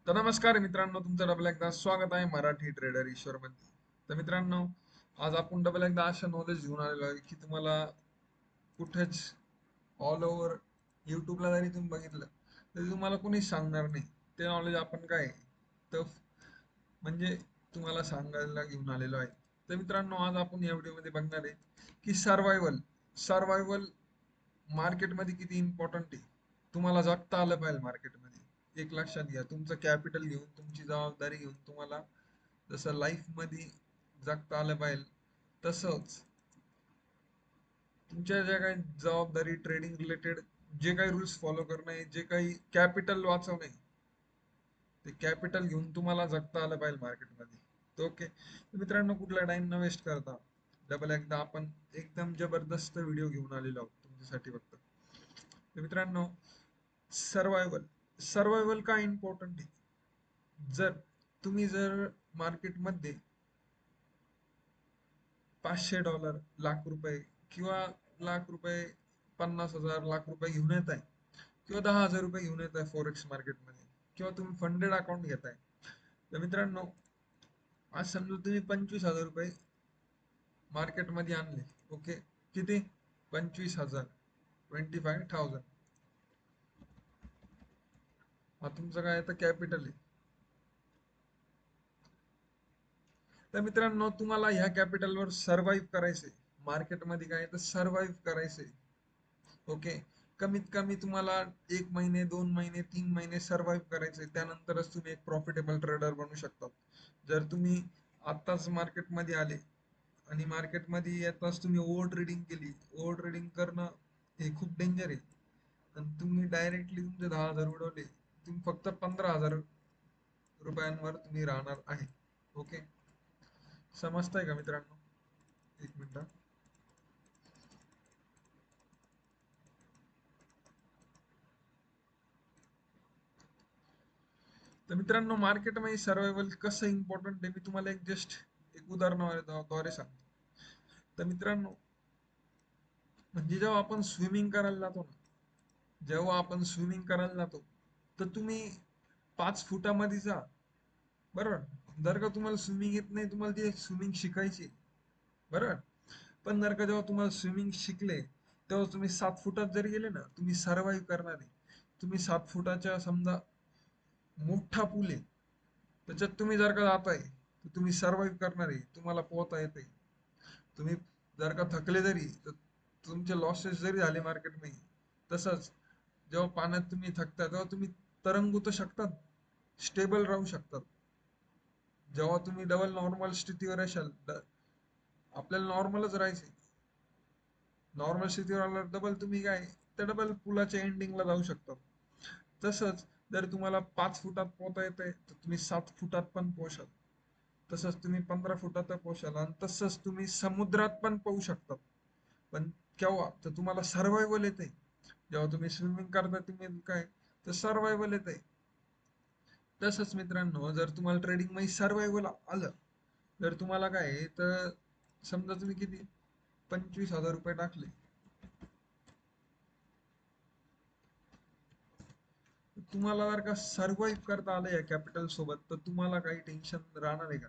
तर नमस्कार मित्रांनो, तुमचं डबल एकदा स्वागत आहे मराठी ट्रेडर ईश्वर मध्ये. तर मित्रांनो, आज आपण डबल एकदा अशा नॉलेज घेऊन आलेलो आहे की तुम्हाला कुठेच ऑल ओव्हर युट्यूबला जरी तुम्ही बघितलं तरी तुम्हाला कोणीच सांगणार नाही. ते नॉलेज आपण काय तर म्हणजे तुम्हाला सांगायला घेऊन आलेलो आहे. तर मित्रांनो, आज आपण या व्हिडिओमध्ये बघणार आहे की सर्वायवल सर्वायवल मार्केटमध्ये किती इम्पॉर्टंट आहे. तुम्हाला जगता आलं पाहिजे मार्केटमध्ये. एक लक्षात घ्या, तुमचं कॅपिटल घेऊन, तुमची जबाबदारी घेऊन तुम्हाला जसं लाईफ मध्ये जगता आलं पाहिजे, तसंच तुमच्या ज्या काही जबाबदारी ट्रेडिंग रिलेटेड जे काही रूल्स फॉलो करणे, जे काही कॅपिटल वाचवणे, ते कॅपिटल घेऊन तुम्हाला जगता आलं पाहिजे मार्केटमध्ये. ओके मित्रांनो, कुठला टाइम न वेस्ट करता डबल एकदा आपण एकदम जबरदस्त व्हिडिओ घेऊन आलेलो आहोत तुमच्यासाठी फक्त. तर मित्रांनो, सर्वायवल सर्वायवल का इम्पॉर्टंट आहे. जर तुम्ही मार्केटमध्ये $500 लाख रुपये किंवा लाख रुपये, 50,000 लाख रुपये घेऊन येत आहे, किंवा 10,000 रुपये घेऊन येत आहे फॉरेक्स मार्केटमध्ये, किंवा तुम्ही फंडेड अकाउंट घेताय. तर मित्रांनो, आज समजा तुम्ही 25,000 रुपये मार्केटमध्ये आणले. ओके, किती? 25,000, 25,000. हा तुमचं काय आता कॅपिटल आहे. तर मित्रांनो, तुम्हाला ह्या कॅपिटलवर सर्व्हाइव्ह करायचंय. मार्केटमध्ये काय तर सर्व्हाइव्ह करायचंय. ओके, कमीत कमी तुम्हाला 1 महिने, 2 महिने, 3 महिने सर्व्हाइव्ह करायचंय. त्यानंतरच तुम्ही एक प्रॉफिटेबल ट्रेडर बनू शकता. जर तुम्ही आत्ताच मार्केटमध्ये आले आणि मार्केटमध्ये येताच तुम्ही ओव्हर ट्रेडिंग केली, ओव्हर ट्रेडिंग करणं हे खूप डेंजर आहे. आणि तुम्ही डायरेक्टली तुमचे 10,000 उडवले, तुम्ही फक्त 15,000 रुपयांवर तुम्ही राहणार आहे. ओके, समजताय का मित्रांनो? एक मिनिट. तर मित्रांनो, मार्केटमध्ये सर्वायवल कसं इम्पॉर्टंट आहे, मी तुम्हाला एक उदाहरणाद्वारे सांगतो. तर मित्रांनो, म्हणजे जेव्हा आपण स्विमिंग करायला जातो, तर तुम्ही 5 फुटामध्ये जा. बरोबर, जर का तुम्हाला स्विमिंग येत नाही, तुम्हाला ती स्विमिंग शिकायची. बरोबर, पण जर का जेव्हा तुम्हाला स्विमिंग शिकले, तेव्हा तुम्ही 7 फुटात जरी गेले ना, तुम्ही सर्वाईव्ह करणार आहे. तुम्ही 7 फुटाच्या समजा मोठा पूल आहे, त्याच्यात तुम्ही जर का जाताय, तर तुम्ही सर्वाईव्ह करणार आहे. तुम्हाला पोहता येते. तुम्ही जर का थकले जरी, तर तुमचे लॉसेस जरी झाले मार्केटमध्ये, तसंच जेव्हा पाण्यात तुम्ही थकता तेव्हा तुम्ही तरंगू तर शकतात, स्टेबल राहू शकतात. जेव्हा तुम्ही डबल नॉर्मल स्थितीवर असाल, आपल्याला नॉर्मलच राहायचे. नॉर्मल स्थितीवर आल्यावर डबल तुम्ही काय, त्या डबल पुलाच्या एंडिंगला जाऊ शकता. तसंच जर तुम्हाला 5 फुटात पोहता येते, तर तुम्ही 7 फुटात पण पोहशाल. तसंच तुम्ही 15 फुटात पोहशाल, आणि तसंच तुम्ही समुद्रात पण पोहू शकता. पण केव्हा तर तुम्हाला सर्वायवल येते. जेव्हा तुम्ही स्विमिंग करता, तुम्ही काय तर सर्वायवल येते. तसंच मित्रांनो, जर तुम्हाला ट्रेडिंग मध्ये सर्वायवल आलं, तर तुम्हाला काय आहे, तर समजा तुम्ही किती 25,000 रुपये टाकले, तुम्हाला जर का सर्वाईव्ह करता आलं या कॅपिटल सोबत, तर तुम्हाला काही टेन्शन राहणार आहे का?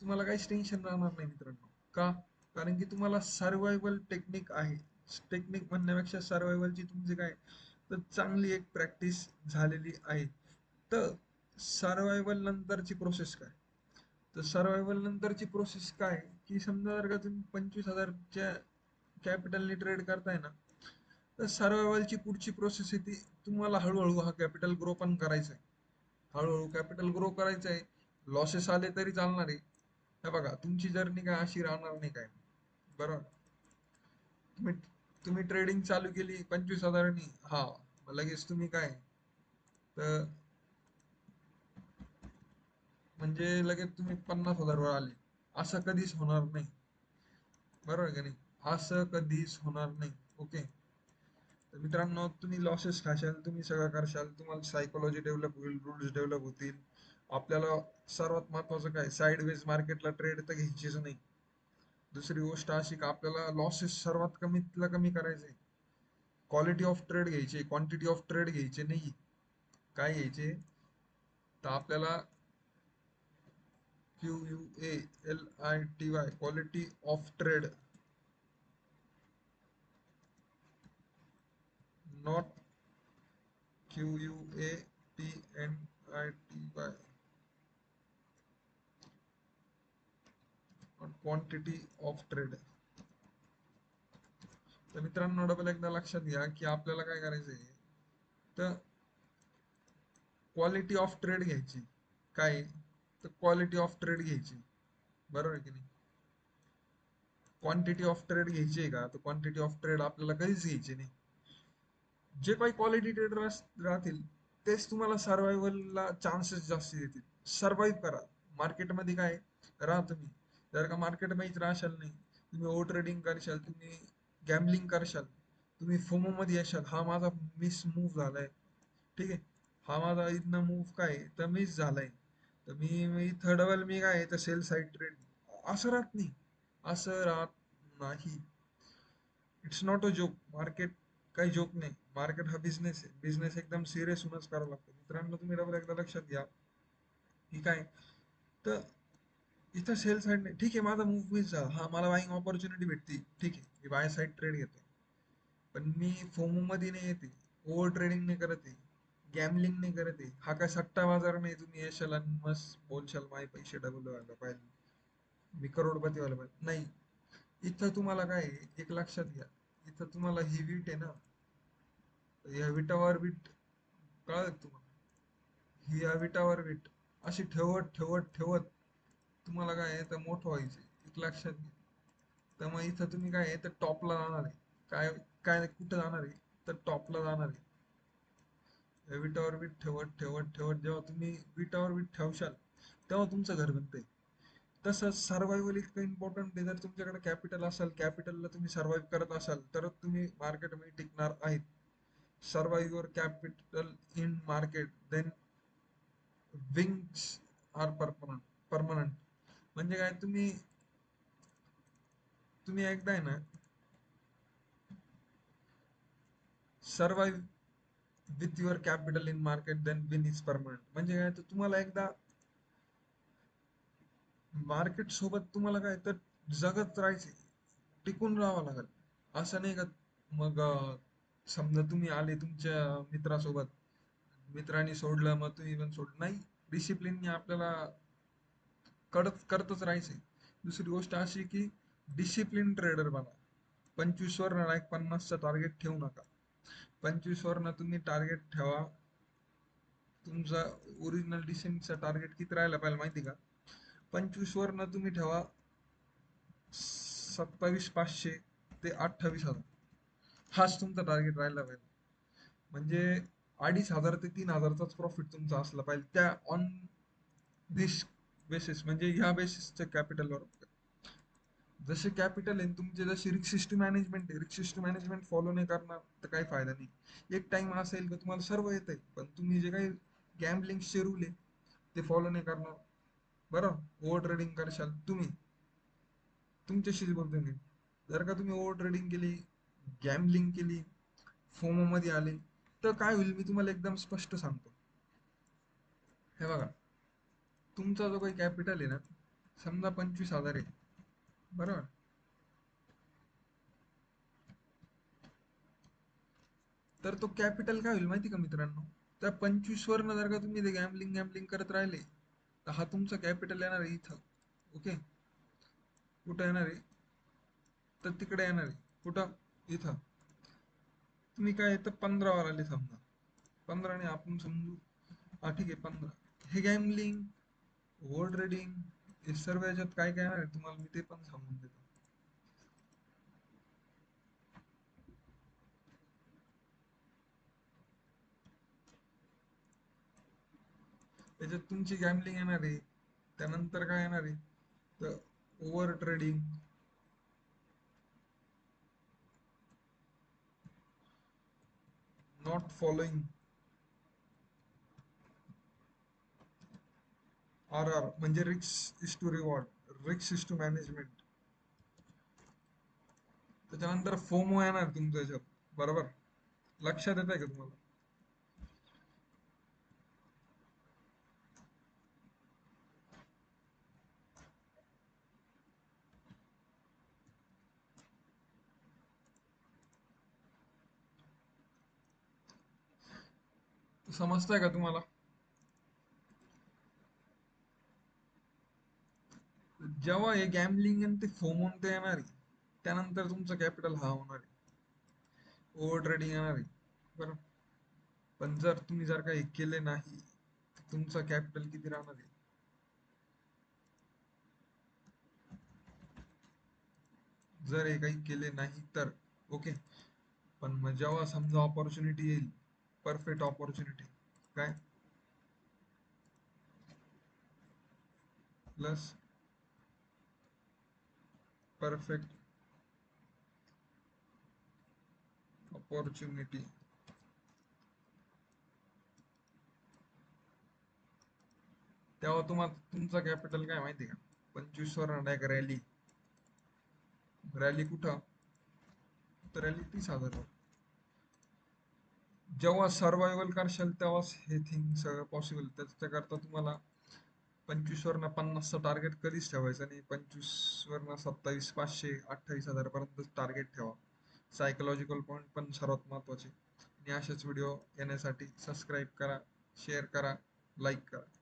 तुम्हाला काहीच टेन्शन राहणार नाही मित्रांनो. का? कारण की तुम्हाला सर्वायवल टेक्निक आहे. टेक्निक म्हणण्यापेक्षा सर्वायवलची तुमची काय तर चांगली एक प्रॅक्टिस झालेली आहे. तर सर्वायवल नंतरची प्रोसेस काय? तर सर्वायवल नंतरची प्रोसेस काय, की समजा जर का तुम्ही 25,000च्या कॅपिटलने ट्रेड करताय ना, तर सर्वायवलची पुढची प्रोसेस आहे ती तुम्हाला हळूहळू हा कॅपिटल ग्रो पण करायचा आहे. हळूहळू कॅपिटल ग्रो करायचं आहे. लॉसेस आले तरी चालणार आहे. हे बघा, तुमची जर्नी काय अशी राहणार नाही काय. बरोबर, तुम्ही तुम्ही ट्रेडिंग चालू केली 25,000नी, हा मग लगेच तुम्ही काय तर म्हणजे लगेच तुम्ही 50,000 वर आले, असं कधीच होणार नाही. बरोबर का नाही? असं कधीच होणार नाही. ओके, तर मित्रांनो, तुम्ही लॉसेस खाशाल, तुम्ही सगळं करशाल, तुम्हाला सायकोलॉजी डेव्हलप होईल, रूल्स डेव्हलप होतील. आपल्याला सर्वात महत्वाचं काय, साईडवेज मार्केटला ट्रेड तर घ्यायचीच नाही. दुसरी गोष्ट अशी का आपल्याला लॉसेस सर्वात कमीतला कमी करायचे. क्वालिटी ऑफ ट्रेड घ्यायचे, क्वांटिटी ऑफ ट्रेड घ्यायचे नाही. काय घ्यायचे? तर आपल्याला QUALITY quality of trade, not QUATNITY, quantity of trade. तर मित्रांनो डबल एकदा लक्षात घ्या की आपल्याला काय करायचं आहे. तर क्वालिटी ऑफ ट्रेड घ्यायची. काय? तर क्वालिटी ऑफ ट्रेड घ्यायची. बरोबर आहे की नाही? क्वांटिटी ऑफ ट्रेड घ्यायची आहे का? तर क्वांटिटी ऑफ ट्रेड आपल्याला कधीच घ्यायची नाही. जे काही क्वालिटी ट्रेडर राहतील तेच तुम्हाला सर्व्हायवलला चान्सेस जास्त देतील. सर्व्हाइव्ह करा मार्केटमध्ये. काय राहा तुम्ही. जर का मार्केटमध्येच राहशाल नाही, तुम्ही ओव्हर ट्रेडिंग करशाल, तुम्ही गॅमलिंग करशाल, तुम्ही फोमो मध्ये येशाल, हा माझा मिस मूव्ह झालाय, ठीक आहे, हा माझा इथनं मूव्ह काय तर मिस झालाय, तर मी थर्ड डबल मी काय तर सेल साईड ट्रेड, असं राहत नाही. असं राहत नाही. It's not a joke. Market काही जोक नाही. मार्केट हा बिझनेस आहे. बिझनेस एकदम सिरियस होऊनच करावा लागतो. मित्रांनो तुम्ही डबल एकदा लक्षात घ्या की काय. तर इथं सेल साईड नाही, ठीक आहे, माझा मूव्ह मिस झाला, हा मला बाईंग ऑपॉर्च्युनिटी भेटती, ठीक आहे, मी बाय साईड ट्रेड घेतो, पण मी फोमो मध्ये नाही येते, ओव्हर ट्रेडिंग नाही करत आहे, गॅमलिंग नाही करत आहे. हा काय सट्टा बाजार नाही तुम्ही येशाल आणि मस्त बोलशाल माझे पैसे डबल व्हायला पाहिजे, मी करोडपती व्हायला पाहिजे. नाही. इथं तुम्हाला काय आहे, एक लक्षात घ्या. इथं तुम्हाला ही वीट आहे ना, या विटावर वीट, कळलं तुम्हाला? ही या विटावर वीट अशी ठेवत ठेवत ठेवत तुम्हाला काय आहे तर मोठं व्हायचं, एक लक्षात घ्या. तर मग इथं तुम्ही काय आहे तर टॉपला जाणार आहे. काय काय कुठं जाणार आहे तर टॉपला जाणार आहे. या विटावर वीट ठेवत ठेवत ठेवत जेव्हा तुम्ही विटावर वीट ठेवशाल तेव्हा तुमचं घर बनतंय. तसंच सर्व्हायवल इतकं इम्पॉर्टंट आहे. जर तुमच्याकडे कॅपिटल असेल, कॅपिटलला तुम्ही सर्व्हाइव्ह करत असाल तरच तुम्ही मार्केटमध्ये टिकणार आहेत. Survive your capital in market then wings are permanent. Permanent म्हणजे काय, तुम्ही तुम्ही एकदा आहे ना survive with your capital in market then win is permanent. म्हणजे काय, तर तुम्हाला एकदा मार्केट सोबत तुम्हाला काय तर जगत राहायचे, टिकून राहावं लागेल. असं नाही का मग समजा तुम्ही आले तुमच्या मित्रासोबत, मित्रांनी सोडलं मग तुम्ही पण सोडलं, नाही. डिसिप्लिनने आपल्याला करतच राहायचंय. दुसरी गोष्ट अशी की डिसिप्लिन ट्रेडर बना. 25 वर डायरेक्ट 50चं टार्गेट ठेवू नका. 25 वरनं तुम्ही टार्गेट ठेवा. तुमचा ओरिजिनल डिसेंटचा टार्गेट किती राहायला पाहिजे माहिती का? 25 वरनं तुम्ही ठेवा 27,500 ते 28,000. हाच तुमचा टार्गेट राहायला पाहिजे. म्हणजे 2,500 ते 3,000चाच प्रॉफिट तुमचा असला पाहिजे त्या ऑन दिस बेसिस, म्हणजे ह्या बेसिसच्या कॅपिटलवर. जसे कॅपिटल आहे तुमचे, जशी रिक्स मॅनेजमेंट आहे, रिक्स मॅनेजमेंट फॉलो नाही करणार तर काही फायदा नाही. एक टाइम असा येईल की तुम्हाला सर्व येत आहे, पण तुम्ही जे काही गॅम्बलिंगचे रूल आहे ते फॉलो नाही करणार. बरं, ओव्हर ट्रेडिंग करशाल तुम्ही. तुमच्याशीच बोलतोय मी. जर का तुम्ही ओव्हर ट्रेडिंग केली, गॅम्बलिंग केली, फोमो मध्ये आले, तर काय होईल मी तुम्हाला एकदम स्पष्ट सांगतो. हे बघा, तुमचा जो काही कॅपिटल आहे ना, समजा 25,000 आहे, बरोबर. तर तो कॅपिटल काय होईल माहिती का मित्रांनो? त्या 25 वरनं जर का तुम्ही ते गॅम्बलिंग गॅम्बलिंग करत राहिले, तर हा तुमचा कॅपिटल येणार आहे इथं. ओके. कुठं येणार आहे? तर तिकडे येणार आहे. कुठं? इथं. तुम्ही काय तर 15 वर आले समजा. 15 ने आपण समजू, हा ठीक आहे 15. हे गॅम्बलिंग, ओव्हर ट्रेडिंग, हे सर्व याच्यात काय काय येणार आहे तुम्हाला मी ते पण सांगून देतो. त्याच्यात तुमची गॅम्बलिंग येणार आहे. त्यानंतर काय येणार आहे? तर over trading, not following, RR म्हणजे risk is to reward, risk is to management. त्याच्यानंतर फोमो येणार तुमच्या ह्याच्यात. बरोबर, लक्षात येत आहे का तुम्हाला? समजतंय का तुम्हाला? जेव्हा हे गॅमलिंग आणि ते फोमोन ते येणार आहे, त्यानंतर तुमचं कॅपिटल हा होणार आहे, ओव्हर ट्रेडिंग येणार आहे. बरं, पण जर तुम्ही जर काही केले नाही तर तुमचं कॅपिटल किती राहणार आहे? जर हे काही केले नाही तर ओके. पण मग जेव्हा समजा ऑपॉर्च्युनिटी येईल, परफेक्ट ऑपॉर्च्युनिटी, काय प्लस परफेक्ट ऑपॉर्च्युनिटी, तेव्हा तुम्हाला तुमचा कॅपिटल काय माहिती का? 25 वर एक रॅली, रॅली कुठं? तर रॅली 30,000 वर. जेव्हा सर्वायवल करशाल तेव्हाच हे थिंग सगळं पॉसिबल. त्याच्याकरता तुम्हाला 25 वरनं 50चं टार्गेट कधीच ठेवायचं नाही. 25 वरनं 27, 500, 28,000 पर्यंत टार्गेट ठेवा. सायकोलॉजिकल पॉईंट पण सर्वात महत्वाचे. आणि असेच व्हिडिओ येण्यासाठी सबस्क्राईब करा, शेअर करा, लाईक करा.